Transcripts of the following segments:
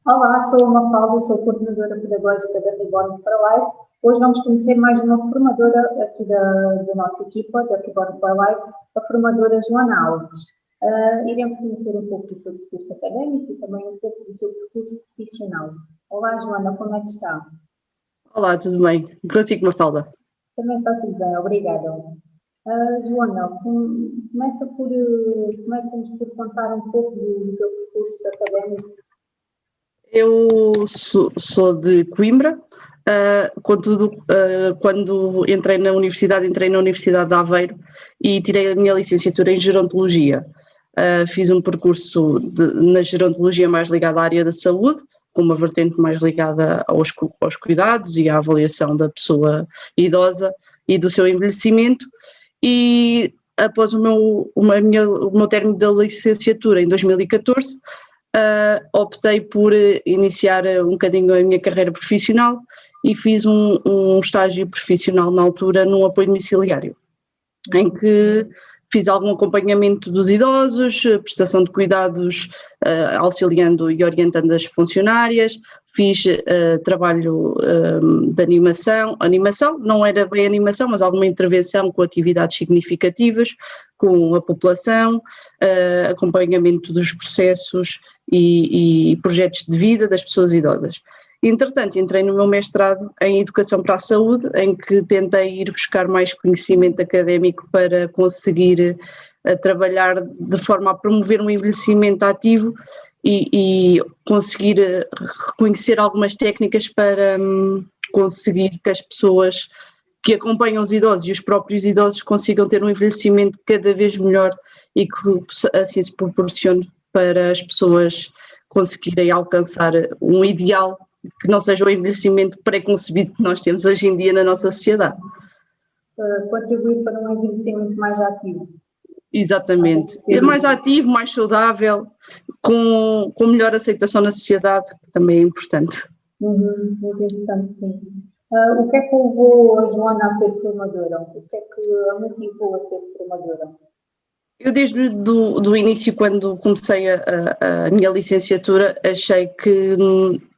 Olá, sou a Mafalda, sou coordenadora pedagógica da Reborn for Life. Hoje vamos conhecer mais uma formadora aqui da nossa equipa, da Reborn for Life, a formadora Joana Alves. Iremos conhecer um pouco do seu percurso académico e também um pouco do seu percurso profissional. Olá, Joana, como é que está? Olá, tudo bem? Consigo, Mafalda? Também está tudo bem, obrigada. Joana, começa-nos por contar um pouco do teu percurso académico. Eu sou de Coimbra, contudo, quando entrei na Universidade de Aveiro e tirei a minha licenciatura em Gerontologia. Fiz um percurso na Gerontologia mais ligado à área da saúde, com uma vertente mais ligada aos cuidados e à avaliação da pessoa idosa e do seu envelhecimento, e após o meu término da licenciatura em 2014, optei por iniciar um bocadinho a minha carreira profissional e fiz um estágio profissional na altura num apoio domiciliário, em que fiz algum acompanhamento dos idosos, prestação de cuidados, auxiliando e orientando as funcionárias, fiz trabalho de animação, não era bem animação, mas alguma intervenção com atividades significativas, com a população, acompanhamento dos processos e projetos de vida das pessoas idosas. Entretanto, entrei no meu mestrado em Educação para a Saúde, em que tentei ir buscar mais conhecimento académico para conseguir trabalhar de forma a promover um envelhecimento ativo e conseguir reconhecer algumas técnicas para conseguir que as pessoas que acompanham os idosos e os próprios idosos consigam ter um envelhecimento cada vez melhor e que assim se proporcione para as pessoas conseguirem alcançar um ideal que não seja o envelhecimento pré-concebido que nós temos hoje em dia na nossa sociedade. Contribuir para um envelhecimento mais ativo. Exatamente. Mais ativo, mais saudável, com melhor aceitação na sociedade, que também é importante. Muito importante, sim. O que é que levou a Joana a ser formadora? O que é que a motivou a ser formadora? Eu desde o início, quando comecei a minha licenciatura, achei que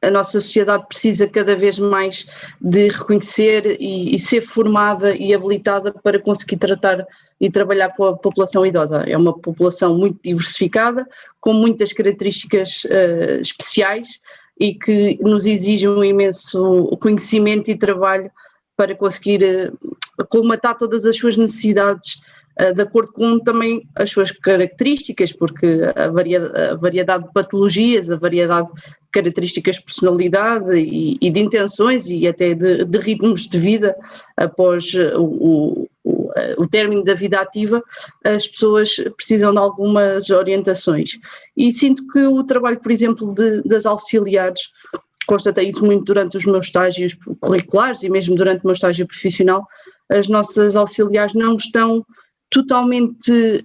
a nossa sociedade precisa cada vez mais de reconhecer e ser formada e habilitada para conseguir tratar e trabalhar com a população idosa. É uma população muito diversificada, com muitas características especiais e que nos exige um imenso conhecimento e trabalho para conseguir colmatar todas as suas necessidades de acordo com também as suas características, porque a variedade de patologias, a variedade de características de personalidade e de intenções e até de ritmos de vida após o término da vida ativa, as pessoas precisam de algumas orientações. E sinto que o trabalho, por exemplo, das auxiliares, constatei isso muito durante os meus estágios curriculares e mesmo durante o meu estágio profissional, as nossas auxiliares não estão totalmente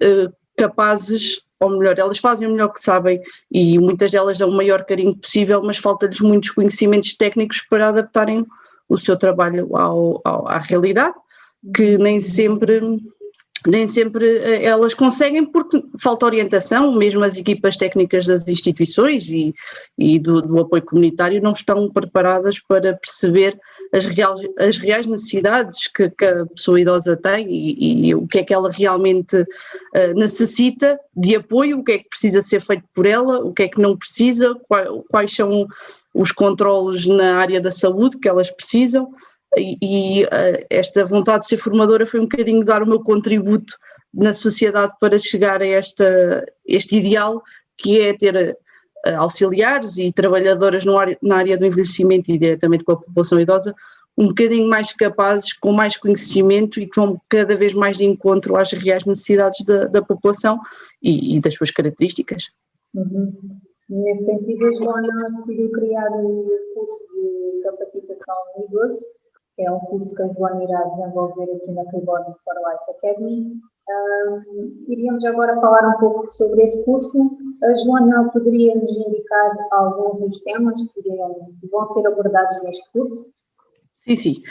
capazes, ou melhor, elas fazem o melhor que sabem e muitas delas dão o maior carinho possível, mas falta-lhes muitos conhecimentos técnicos para adaptarem o seu trabalho à realidade, que nem sempre elas conseguem porque falta orientação, mesmo as equipas técnicas das instituições e do apoio comunitário não estão preparadas para perceber as reais necessidades que a pessoa idosa tem e o que é que ela realmente necessita de apoio, o que é que precisa ser feito por ela, o que é que não precisa, quais são os controlos na área da saúde que elas precisam. E esta vontade de ser formadora foi um bocadinho dar o meu contributo na sociedade para chegar a este ideal, que é ter auxiliares e trabalhadoras na área do envelhecimento e diretamente com a população idosa, um bocadinho mais capazes, com mais conhecimento e que vão cada vez mais de encontro às reais necessidades da população e das suas características. Nesse sentido, a Joana decidiu criar um curso de capacitação no idoso, que é um curso que a Joana irá desenvolver aqui na Reborn for Life Academy. Iríamos agora falar um pouco sobre esse curso. A Joana poderia nos indicar alguns dos temas que vão ser abordados neste curso? Sim.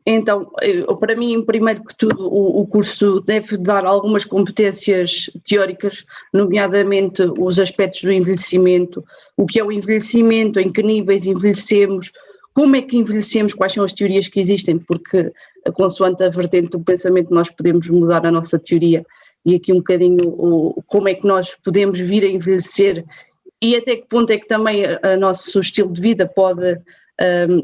Então, para mim, primeiro que tudo, o curso deve dar algumas competências teóricas, nomeadamente os aspectos do envelhecimento, o que é o envelhecimento, em que níveis envelhecemos, como é que envelhecemos, quais são as teorias que existem, porque consoante a vertente do pensamento nós podemos mudar a nossa teoria, e aqui um bocadinho como é que nós podemos vir a envelhecer e até que ponto é que também o nosso estilo de vida pode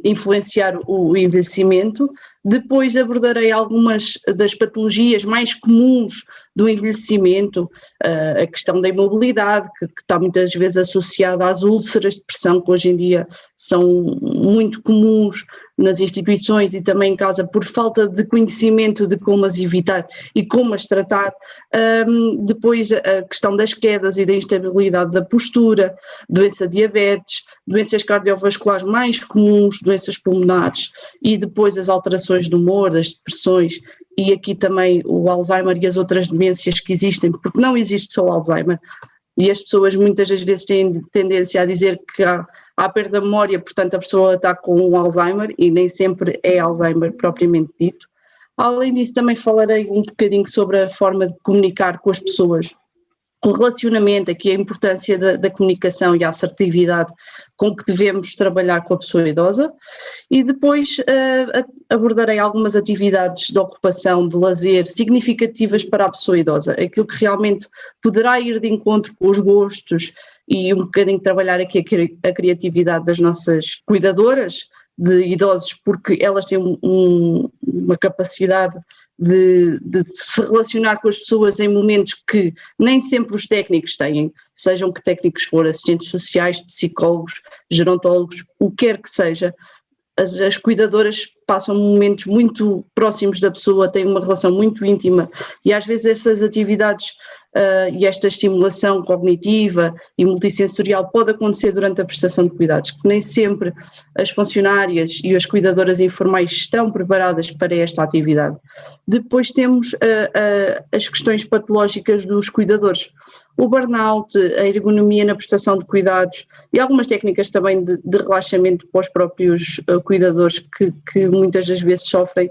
influenciar o envelhecimento. Depois abordarei algumas das patologias mais comuns do envelhecimento, a questão da imobilidade, que está muitas vezes associada às úlceras de pressão, que hoje em dia são muito comuns nas instituições e também em casa, por falta de conhecimento de como as evitar e como as tratar. Depois a questão das quedas e da instabilidade da postura, doença diabetes, doenças cardiovasculares mais comuns, doenças pulmonares, e depois as alterações do humor, as depressões, e aqui também o Alzheimer e as outras demências que existem, porque não existe só o Alzheimer, e as pessoas muitas das vezes têm tendência a dizer que há perda de memória, portanto a pessoa está com um Alzheimer, e nem sempre é Alzheimer propriamente dito. Além disso, também falarei um bocadinho sobre a forma de comunicar com as pessoas, o relacionamento, aqui a importância da comunicação e a assertividade com que devemos trabalhar com a pessoa idosa, e depois abordarei algumas atividades de ocupação, de lazer, significativas para a pessoa idosa, aquilo que realmente poderá ir de encontro com os gostos e um bocadinho trabalhar aqui a criatividade das nossas cuidadoras de idosos, porque elas têm uma capacidade de se relacionar com as pessoas em momentos que nem sempre os técnicos têm, sejam que técnicos forem, assistentes sociais, psicólogos, gerontólogos, o que quer que seja. As cuidadoras passam momentos muito próximos da pessoa, têm uma relação muito íntima, e às vezes essas atividades e esta estimulação cognitiva e multissensorial pode acontecer durante a prestação de cuidados, que nem sempre as funcionárias e as cuidadoras informais estão preparadas para esta atividade. Depois temos as questões patológicas dos cuidadores, o burnout, a ergonomia na prestação de cuidados e algumas técnicas também de relaxamento para os próprios cuidadores que muitas das vezes sofrem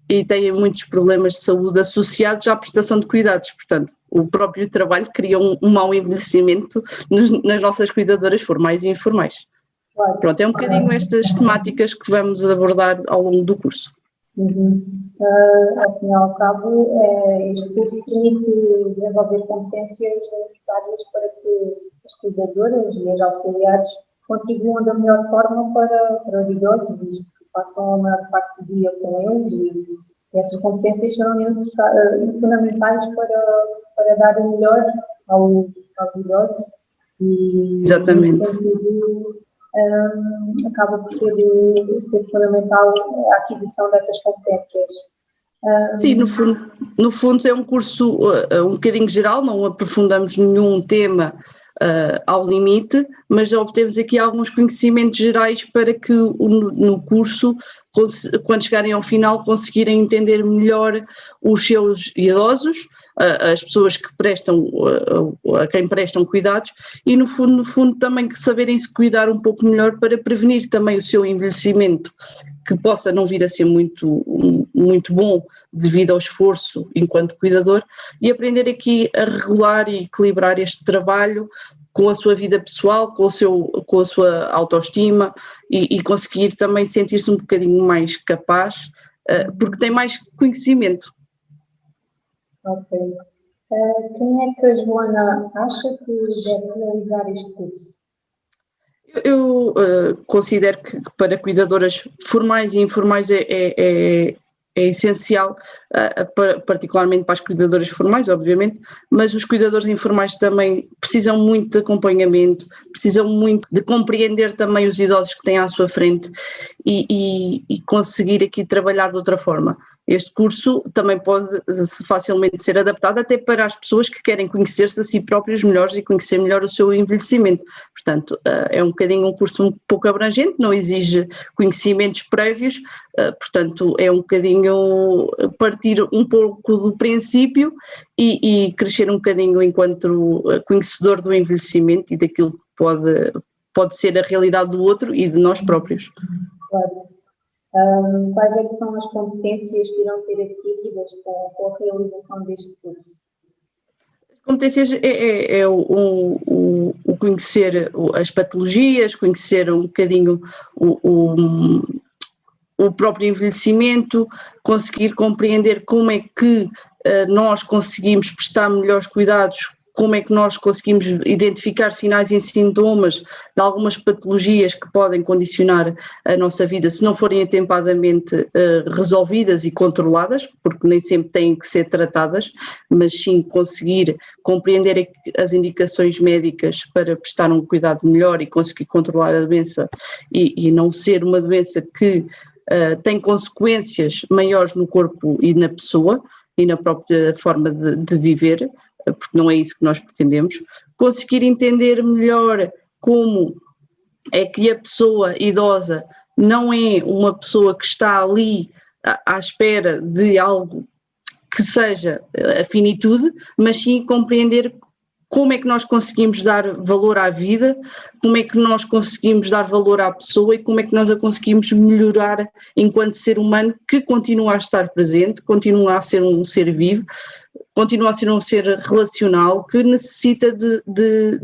e têm muitos problemas de saúde associados à prestação de cuidados. Portanto, o próprio trabalho cria um mau envelhecimento nas nossas cuidadoras formais e informais. Claro. Pronto, é um bocadinho estas temáticas que vamos abordar ao longo do curso. Ao fim e ao cabo, este curso permite desenvolver competências necessárias para que as cuidadoras e as auxiliares contribuam da melhor forma para os idosos, que passam a maior parte do dia com eles, e essas competências são fundamentais para dar o melhor aos idosos. E, exatamente. Acaba por ser fundamental a aquisição dessas competências. Sim, no fundo é um curso um bocadinho geral, não aprofundamos nenhum tema ao limite, mas já obtemos aqui alguns conhecimentos gerais para que no curso, quando chegarem ao final, conseguirem entender melhor os seus idosos, as pessoas que prestam, a quem prestam cuidados, e no fundo também saberem se cuidar um pouco melhor para prevenir também o seu envelhecimento, que possa não vir a ser muito bom devido ao esforço enquanto cuidador, e aprender aqui a regular e equilibrar este trabalho com a sua vida pessoal, com a sua autoestima, e conseguir também sentir-se um bocadinho mais capaz, porque tem mais conhecimento. Ok. Quem é que a Joana acha que deve realizar este curso? Eu considero que para cuidadoras formais e informais é essencial, particularmente para as cuidadoras formais, obviamente, mas os cuidadores informais também precisam muito de acompanhamento, precisam muito de compreender também os idosos que têm à sua frente e conseguir aqui trabalhar de outra forma. Este curso também pode facilmente ser adaptado até para as pessoas que querem conhecer-se a si próprios melhores e conhecer melhor o seu envelhecimento. Portanto, é um bocadinho um curso um pouco abrangente, não exige conhecimentos prévios, portanto, é um bocadinho partir um pouco do princípio e crescer um bocadinho enquanto conhecedor do envelhecimento e daquilo que pode ser a realidade do outro e de nós próprios. Claro. Quais é que são as competências que irão ser adquiridas com a realização deste curso? Competências é o conhecer as patologias, conhecer um bocadinho o próprio envelhecimento, conseguir compreender como é que nós conseguimos prestar melhores cuidados, como é que nós conseguimos identificar sinais e sintomas de algumas patologias que podem condicionar a nossa vida se não forem atempadamente resolvidas e controladas, porque nem sempre têm que ser tratadas, mas sim conseguir compreender as indicações médicas para prestar um cuidado melhor e conseguir controlar a doença e não ser uma doença que tem consequências maiores no corpo e na pessoa e na própria forma de viver, porque não é isso que nós pretendemos. Conseguir entender melhor como é que a pessoa idosa não é uma pessoa que está ali à espera de algo que seja a finitude, mas sim compreender como é que nós conseguimos dar valor à vida, como é que nós conseguimos dar valor à pessoa e como é que nós a conseguimos melhorar enquanto ser humano que continua a estar presente, continua a ser um ser vivo, continua a ser um ser relacional que necessita de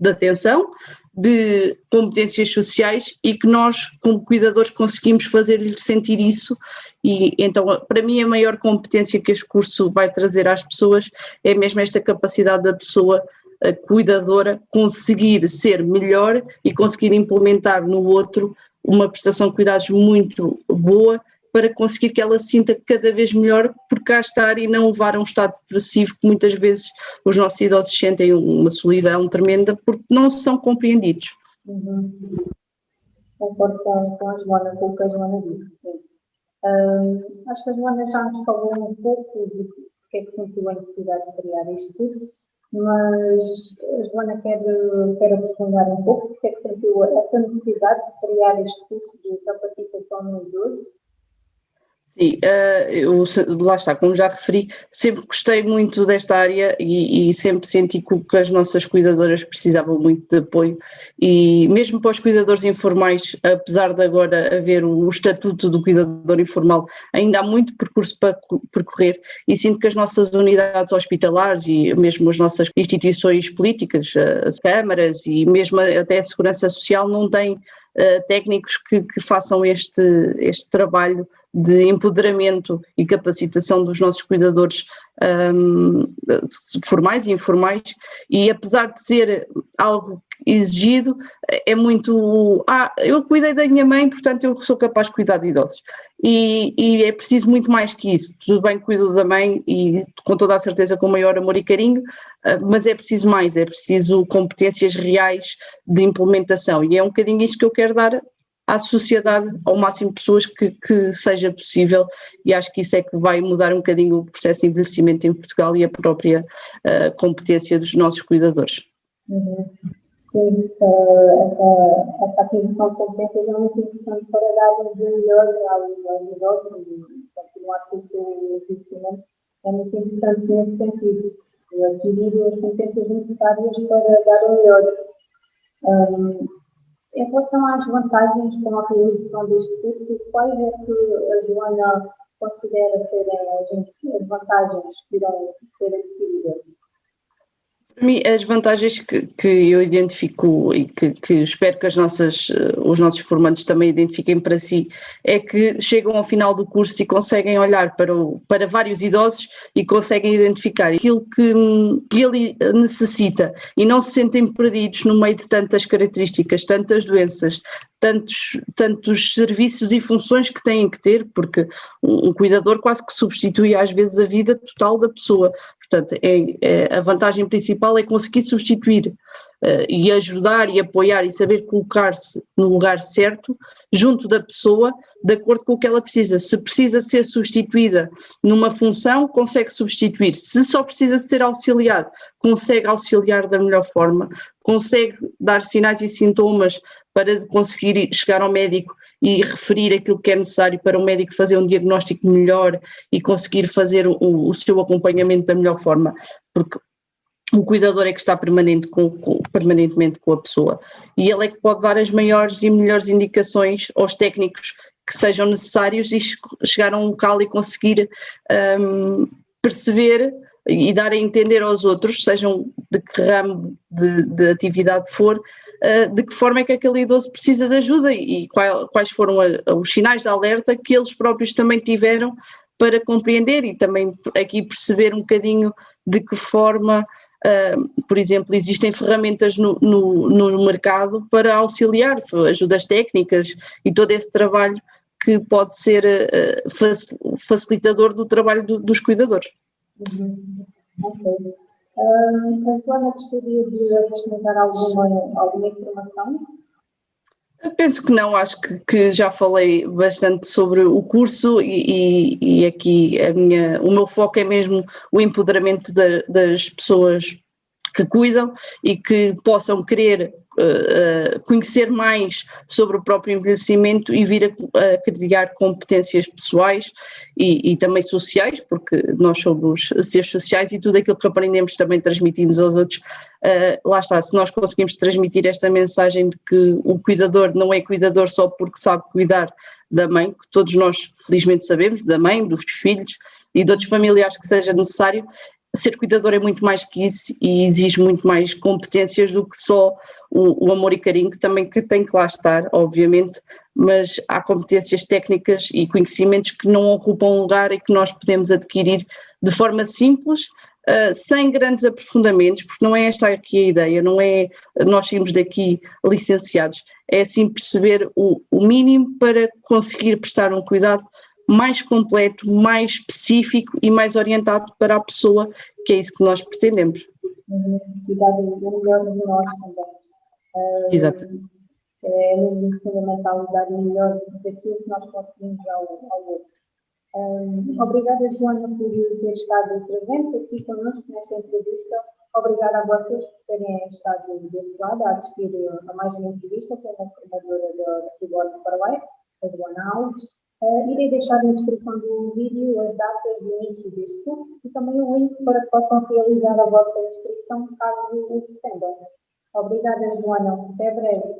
atenção, de competências sociais e que nós, como cuidadores, conseguimos fazer-lhe sentir isso. E então, para mim, a maior competência que este curso vai trazer às pessoas é mesmo esta capacidade da pessoa a cuidadora conseguir ser melhor e conseguir implementar no outro uma prestação de cuidados muito boa para conseguir que ela se sinta cada vez melhor por cá estar e não levar a um estado depressivo que muitas vezes os nossos idosos sentem uma solidão tremenda porque não são compreendidos. Concordo com a Joana, com o que a Joana disse, sim. Acho que a Joana já nos falou um pouco de porque é que sentiu a necessidade de criar este curso, mas a Joana quer aprofundar um pouco porque é que sentiu essa necessidade de criar este curso de capacitação no idoso. Sim, lá está, como já referi, sempre gostei muito desta área e sempre senti que as nossas cuidadoras precisavam muito de apoio e mesmo para os cuidadores informais, apesar de agora haver o estatuto do cuidador informal, ainda há muito percurso para percorrer e sinto que as nossas unidades hospitalares e mesmo as nossas instituições políticas, as câmaras e mesmo até a segurança social não têm técnicos que façam este trabalho de empoderamento e capacitação dos nossos cuidadores formais e informais e apesar de ser algo exigido, é muito, eu cuidei da minha mãe, portanto eu sou capaz de cuidar de idosos e é preciso muito mais que isso, tudo bem que cuido da mãe e com toda a certeza com maior amor e carinho, mas é preciso mais, é preciso competências reais de implementação e é um bocadinho isso que eu quero dar à sociedade, ao máximo de pessoas que seja possível e acho que isso é que vai mudar um bocadinho o processo de envelhecimento em Portugal e a própria competência dos nossos cuidadores. Sim, essa aquisição de competências é muito importante para dar de melhor aos idosos e continuar com o seu envelhecimento. É muito importante nesse sentido, adquirir as competências necessárias para dar o melhor. Em relação às vantagens com a realização deste curso, quais é que a Joana considera serem as vantagens que irão ser adquiridas? Para mim, as vantagens que eu identifico e que espero que os nossos formandos também identifiquem para si é que chegam ao final do curso e conseguem olhar para vários idosos e conseguem identificar aquilo que ele necessita e não se sentem perdidos no meio de tantas características, tantas doenças, tantos serviços e funções que têm que ter, porque um cuidador quase que substitui às vezes a vida total da pessoa. Portanto, a vantagem principal é conseguir substituir e ajudar e apoiar e saber colocar-se no lugar certo, junto da pessoa, de acordo com o que ela precisa. Se precisa ser substituída numa função, consegue substituir. Se só precisa ser auxiliado, consegue auxiliar da melhor forma, consegue dar sinais e sintomas para conseguir chegar ao médico e referir aquilo que é necessário para o médico fazer um diagnóstico melhor e conseguir fazer o seu acompanhamento da melhor forma, porque o cuidador é que está permanentemente com a pessoa e ele é que pode dar as maiores e melhores indicações aos técnicos que sejam necessários e chegar a um local e conseguir perceber e dar a entender aos outros, sejam de que ramo de atividade for, de que forma é que aquele idoso precisa de ajuda e quais foram os sinais de alerta que eles próprios também tiveram para compreender e também aqui perceber um bocadinho de que forma, por exemplo, existem ferramentas no mercado para auxiliar, ajudas técnicas e todo esse trabalho que pode ser facilitador do trabalho dos cuidadores. Ok. A Joana gostaria de acrescentar alguma informação? Eu penso que não, acho que já falei bastante sobre o curso e aqui o meu foco é mesmo o empoderamento das pessoas que cuidam e que possam querer conhecer mais sobre o próprio envelhecimento e vir a criar competências pessoais e também sociais, porque nós somos seres sociais e tudo aquilo que aprendemos também transmitimos aos outros. Lá está, se nós conseguimos transmitir esta mensagem de que o cuidador não é cuidador só porque sabe cuidar da mãe, que todos nós felizmente sabemos, da mãe, dos filhos e de outros familiares que seja necessário. Ser cuidador é muito mais que isso e exige muito mais competências do que só o amor e carinho, que também tem que lá estar, obviamente, mas há competências técnicas e conhecimentos que não ocupam lugar e que nós podemos adquirir de forma simples, sem grandes aprofundamentos, porque não é esta aqui a ideia, não é nós sairmos daqui licenciados, é assim perceber o mínimo para conseguir prestar um cuidado mais completo, mais específico e mais orientado para a pessoa, que é isso que nós pretendemos. E dar o melhor de nós também. Exato. É mesmo fundamental dar o melhor daquilo que nós conseguimos ao outro. Obrigada, Joana, por ter estado presente aqui connosco nesta entrevista. Obrigada a vocês por terem estado desse lado a assistir a mais uma entrevista com a formadora da Fibor do Paraguai, a Joana Alves. Irei deixar na descrição do vídeo as datas do início deste curso e também o link para que possam realizar a vossa inscrição caso o pretendam. Obrigada, Joana. Até breve.